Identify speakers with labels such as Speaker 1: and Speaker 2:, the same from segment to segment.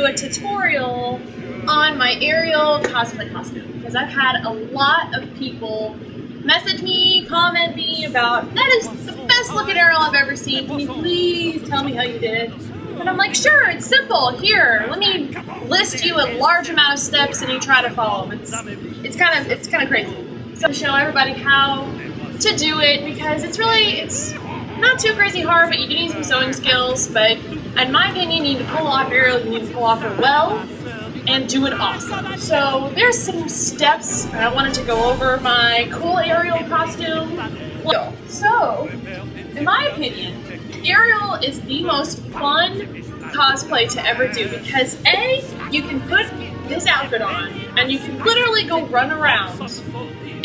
Speaker 1: a tutorial on my Ariel cosplay costume because I've had a lot of people message me, comment me about, that is the best looking Ariel I've ever seen. Can you please tell me how you did? And I'm like, sure, it's simple. Here, let me list you a large amount of steps and you try to follow them. It's kind of crazy. So to show everybody how to do it because it's not too crazy hard, but you do need some sewing skills. But in my opinion, you need to pull off Ariel, you need to pull off her well, and do it awesome. So there's some steps. I wanted to go over my cool Ariel costume. So, in my opinion, Ariel is the most fun cosplay to ever do because A, you can put this outfit on and you can literally go run around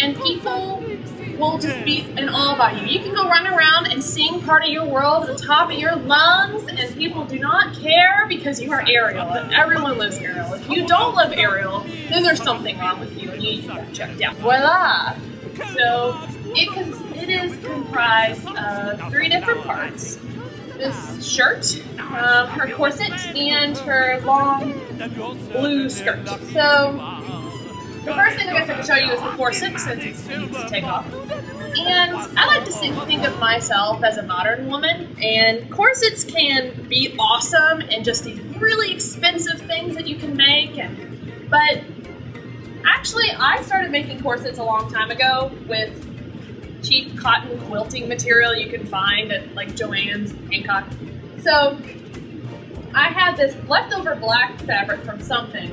Speaker 1: and people will just be in awe by you. You can go run around and sing part of your world at the top of your lungs and people do not care because you are Ariel and everyone loves Ariel. If you don't love Ariel, then there's something wrong with you and you need to get checked out. Voila! So it is comprised of 3 different parts. This shirt, her corset, and her long blue skirt. So the first thing I guess I can show you is the corset since it's easy to take off. And I like to think of myself as a modern woman, and corsets can be awesome and just these really expensive things that you can make. But actually, I started making corsets a long time ago with cheap cotton quilting material you can find at like Joann's, Hancock. So I had this leftover black fabric from something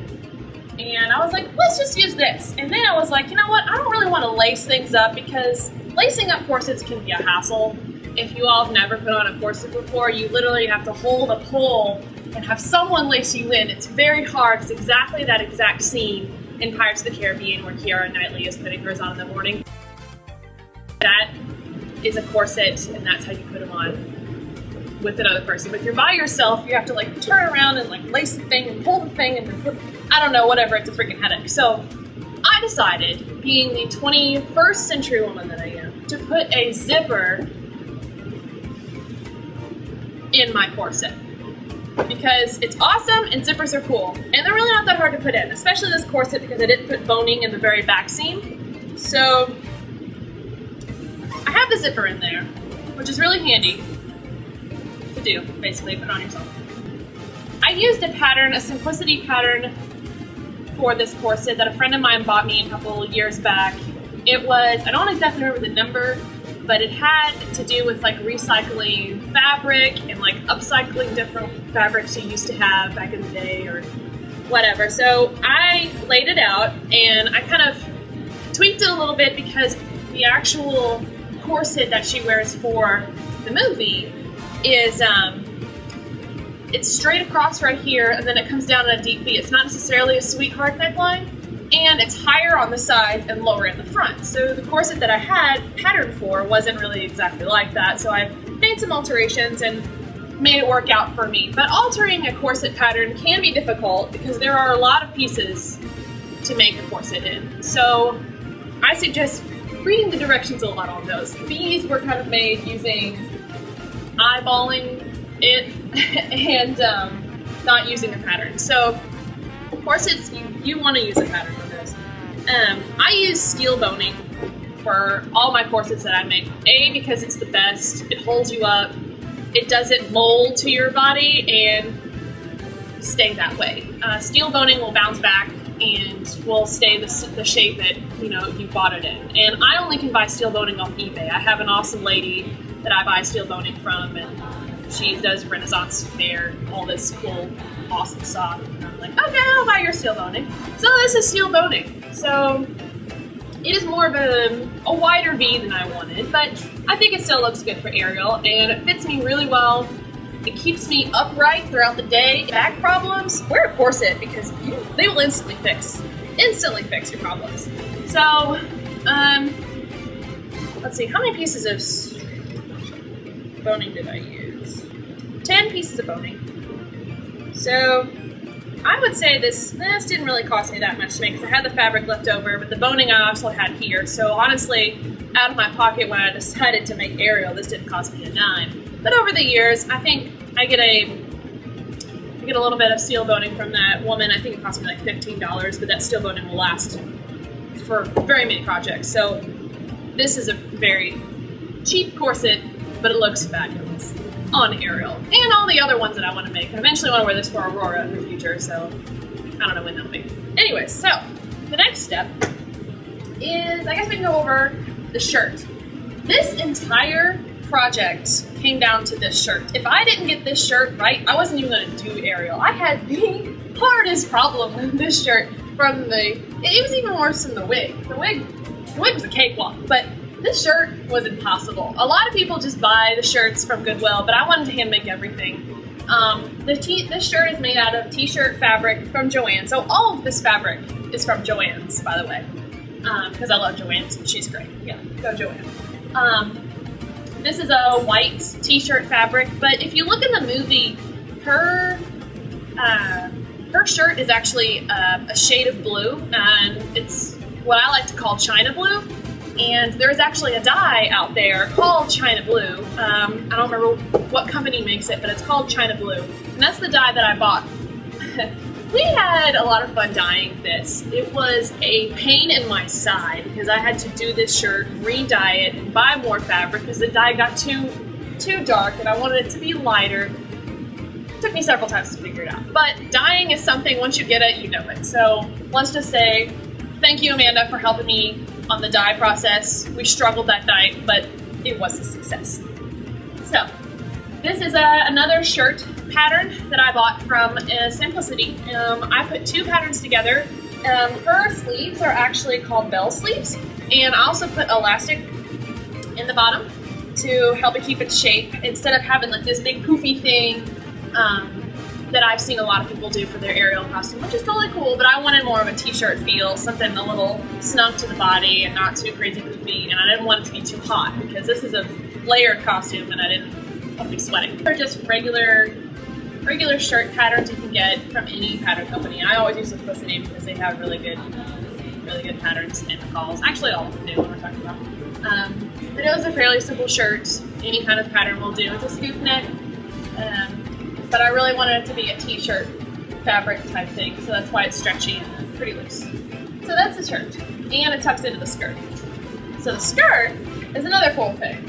Speaker 1: and I was like, let's just use this. And then I was like, you know what, I don't really want to lace things up because lacing up corsets can be a hassle. If you all have never put on a corset before, you literally have to hold a pole and have someone lace you in. It's very hard. It's exactly that exact scene in Pirates of the Caribbean where Keira Knightley is putting hers on in the morning. That is a corset, and that's how you put them on with another person. But if you're by yourself, you have to like turn around and like lace the thing and pull the thing and then put, I don't know, whatever, it's a freaking headache. So I decided, being the 21st century woman that I am, to put a zipper in my corset. Because it's awesome and zippers are cool. And they're really not that hard to put in, especially this corset because I didn't put boning in the very back seam. So I have the zipper in there, which is really handy to do, basically, put it on yourself. I used a pattern, a simplicity pattern for this corset that a friend of mine bought me a couple years back. It was, I don't exactly remember the number, but it had to do with like recycling fabric and like upcycling different fabrics you used to have back in the day or whatever. So I laid it out and I kind of tweaked it a little bit because the actual corset that she wears for the movie is it's straight across right here and then it comes down in a deep V. It's not necessarily a sweetheart neckline and it's higher on the sides and lower in the front. So the corset that I had patterned for wasn't really exactly like that. So I made some alterations and made it work out for me. But altering a corset pattern can be difficult because there are a lot of pieces to make a corset in. So I suggest reading the directions a lot on those. These were kind of made using eyeballing it and not using a pattern. So corsets, you want to use a pattern for those. I use steel boning for all my corsets that I make. A, because it's the best, it holds you up, it doesn't mold to your body and stay that way. Steel boning will bounce back and will stay the shape that you bought it in. And I only can buy steel boning off eBay. I have an awesome lady that I buy steel boning from, and she does Renaissance fair, all this cool, awesome stuff. And I'm like, okay, I'll buy your steel boning. So this is steel boning. So it is more of a wider V than I wanted, but I think it still looks good for Ariel, and it fits me really well. It keeps me upright throughout the day. Back problems, wear a corset because they will instantly fix your problems. So, let's see, how many pieces of boning did I use? 10 pieces of boning. So, I would say this didn't really cost me that much to make because I had the fabric left over, but the boning I also had here. So honestly, out of my pocket when I decided to make Ariel, this didn't cost me a dime. But over the years, I think I get a I get a little bit of steel boning from that woman. I think it cost me like $15, but that steel boning will last for very many projects. So this is a very cheap corset, but it looks fabulous on Ariel. And all the other ones that I want to make. I eventually want to wear this for Aurora in the future, so I don't know when that'll be. Anyways, so the next step is, I guess we can go over the shirt. This entire project came down to this shirt. If I didn't get this shirt right, I wasn't even going to do Ariel. I had the hardest problem with this shirt from it was even worse than the wig. The wig was a cakewalk, but this shirt was impossible. A lot of people just buy the shirts from Goodwill, but I wanted to hand make everything. This shirt is made out of t-shirt fabric from Joanne. So all of this fabric is from Joanne's, by the way, because I love Joanne's. She's great. Yeah, go Joanne. This is a white t-shirt fabric, but if you look in the movie, her shirt is actually a shade of blue, and it's what I like to call China blue. And there's actually a dye out there called China Blue. I don't remember what company makes it, but it's called China Blue. And that's the dye that I bought. We had a lot of fun dyeing this. It was a pain in my side because I had to do this shirt, re-dye it, and buy more fabric because the dye got too dark and I wanted it to be lighter. It took me several times to figure it out. But dyeing is something, once you get it, you know it. So let's just say, thank you, Amanda, for helping me on the dye process. We struggled that night, but it was a success. So, this is another shirt pattern that I bought from Simplicity. I put two patterns together. Her sleeves are actually called bell sleeves, and I also put elastic in the bottom to help it keep its shape instead of having like this big poofy thing that I've seen a lot of people do for their Ariel costume, which is totally cool, but I wanted more of a t-shirt feel, something a little snug to the body and not too crazy poofy, and I didn't want it to be too hot because this is a layered costume and I didn't want to be sweating. They're just regular shirt patterns you can get from any pattern company. I always use Simplicity because they have really good patterns and calls. Actually, all of them do when we're talking about. But it was a fairly simple shirt. Any kind of pattern will do. It's a scoop neck. But I really wanted it to be a t-shirt fabric type thing, so that's why it's stretchy and pretty loose. So that's the shirt, and it tucks into the skirt. So the skirt is another cool thing.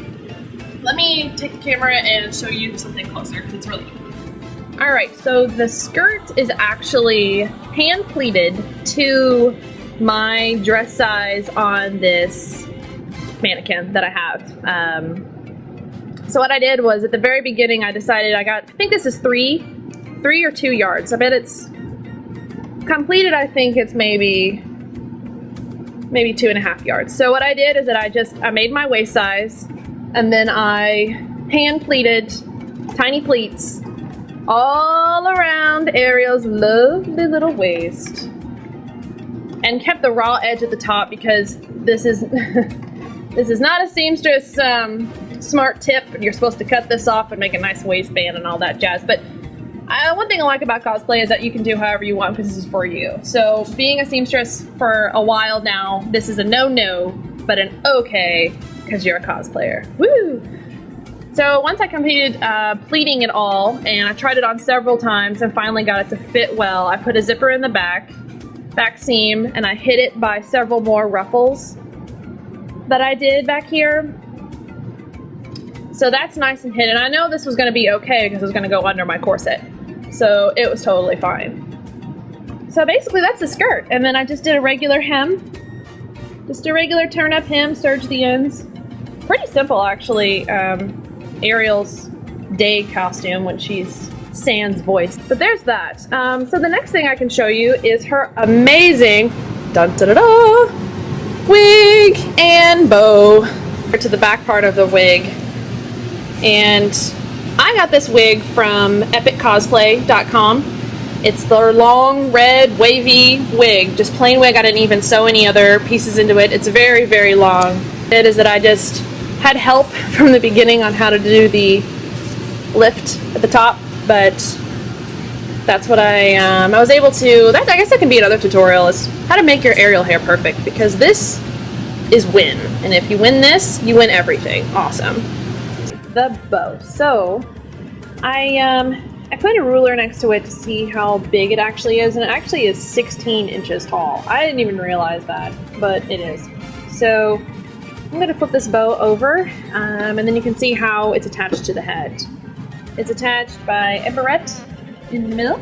Speaker 1: Let me take the camera and show you something closer, because it's really cool. Alright, so the skirt is actually hand pleated to my dress size on this mannequin that I have. So what I did was, at the very beginning, I decided I think this is 3 or 2 yards. I bet it's completed, I think it's maybe 2.5 yards. So what I did is that I made my waist size, and then I hand pleated tiny pleats all around Ariel's lovely little waist, and kept the raw edge at the top because this is this is not a seamstress smart tip. You're supposed to cut this off and make a nice waistband and all that jazz. But one thing I like about cosplay is that you can do however you want because this is for you. So being a seamstress for a while now, this is a no-no, but an okay because you're a cosplayer. Woo! So once I completed pleating it all, and I tried it on several times and finally got it to fit well, I put a zipper in the back seam, and I hid it by several more ruffles that I did back here. So that's nice and hidden. I know this was going to be okay because it was going to go under my corset. So it was totally fine. So basically that's the skirt. And then I just did a regular hem. Just a regular turn-up hem, serge the ends. Pretty simple, actually. Ariel's day costume when she's Sans voice. But there's that. So the next thing I can show you is her amazing dun-da-da-da, wig and bow. To the back part of the wig. And I got this wig from epiccosplay.com. It's their long, red, wavy wig. Just plain wig. I didn't even sew any other pieces into it. It's very, very long. It is that I just had help from the beginning on how to do the lift at the top, but that's what I was able to. I guess that can be another tutorial, is how to make your Ariel hair perfect, because this is win. And if you win this, you win everything. Awesome. The bow. So I
Speaker 2: I put a ruler next to it to see how big it actually is, and it actually is 16 inches tall. I didn't even realize that, but it is. So I'm going to flip this bow over, and then you can see how it's attached to the head. It's attached by a barrette in the middle,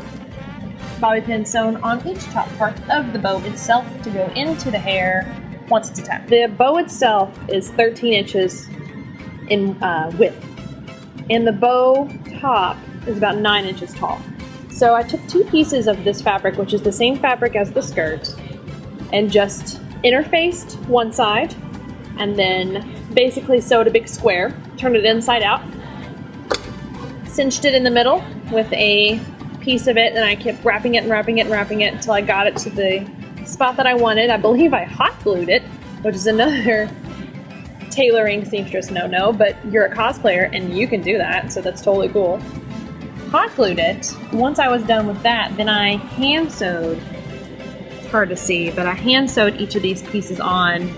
Speaker 2: bobby pin sewn on each top part of the bow itself to go into the hair once it's attached. The bow itself is 13 inches in width, and the bow top is about 9 inches tall. So I took 2 pieces of this fabric, which is the same fabric as the skirt, and just interfaced one side, and then basically sewed a big square, turned it inside out, cinched it in the middle with a piece of it, and I kept wrapping it and wrapping it and wrapping it until I got it to the spot that I wanted. I believe I hot glued it, which is another tailoring seamstress no-no, but you're a cosplayer and you can do that, so that's totally cool. Hot glued it. Once I was done with that, then I hand sewed. It's hard to see, but I hand sewed each of these pieces on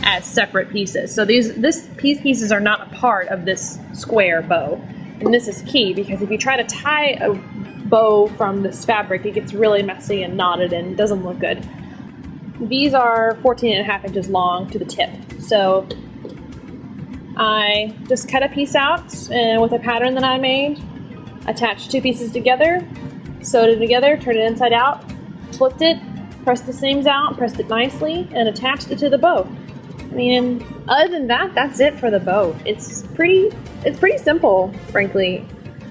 Speaker 2: as separate pieces. So these pieces are not a part of this square bow. And this is key, because if you try to tie a bow from this fabric, it gets really messy and knotted and doesn't look good. These are 14.5 inches long to the tip. So I just cut a piece out with a pattern that I made, attached 2 pieces together, sewed it together, turned it inside out, flipped it, pressed the seams out, pressed it nicely, and attached it to the bow. I mean, other than that, that's it for the bow. It's pretty simple, frankly,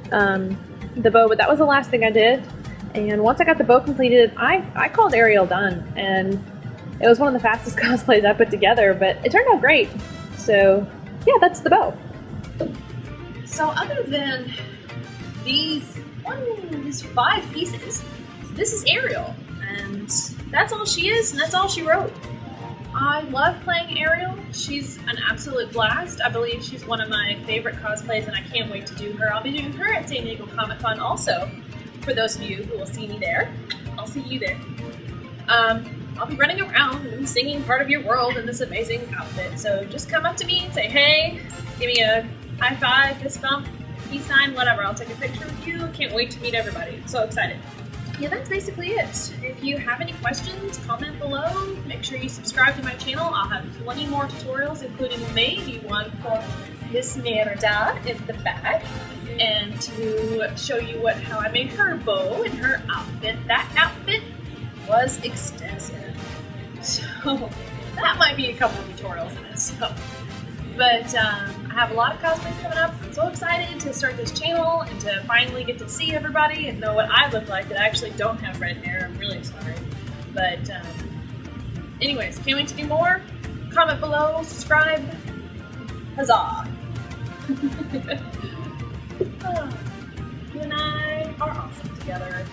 Speaker 2: the bow, but that was the last thing I did. And once I got the bow completed, I called Ariel done, and it was one of the fastest cosplays I put together, but it turned out great. So yeah, that's the bow.
Speaker 1: So other than these 5 pieces, this is Ariel, and that's all she is, and that's all she wrote. I love playing Ariel. She's an absolute blast. I believe she's one of my favorite cosplays, and I can't wait to do her. I'll be doing her at San Diego Comic-Con also. For those of you who will see me there, I'll see you there. I'll be running around and singing Part of Your World in this amazing outfit. So just come up to me and say, hey, give me a high five, fist bump, peace sign, whatever. I'll take a picture with you. Can't wait to meet everybody. I'm so excited. Yeah, that's basically it. If you have any questions, comment below. Make sure you subscribe to my channel. I'll have plenty more tutorials, including maybe one for Miss Mermaid in the back, and to show you how I made her bow and her outfit. That outfit was extensive, so that might be a couple of tutorials in itself. But I have a lot of cosplays coming up. I'm so excited to start this channel and to finally get to see everybody and know what I look like that I actually don't have red hair. I'm really sorry. But anyways, can't wait to do more. Comment below, subscribe. Huzzah! You and I are awesome together.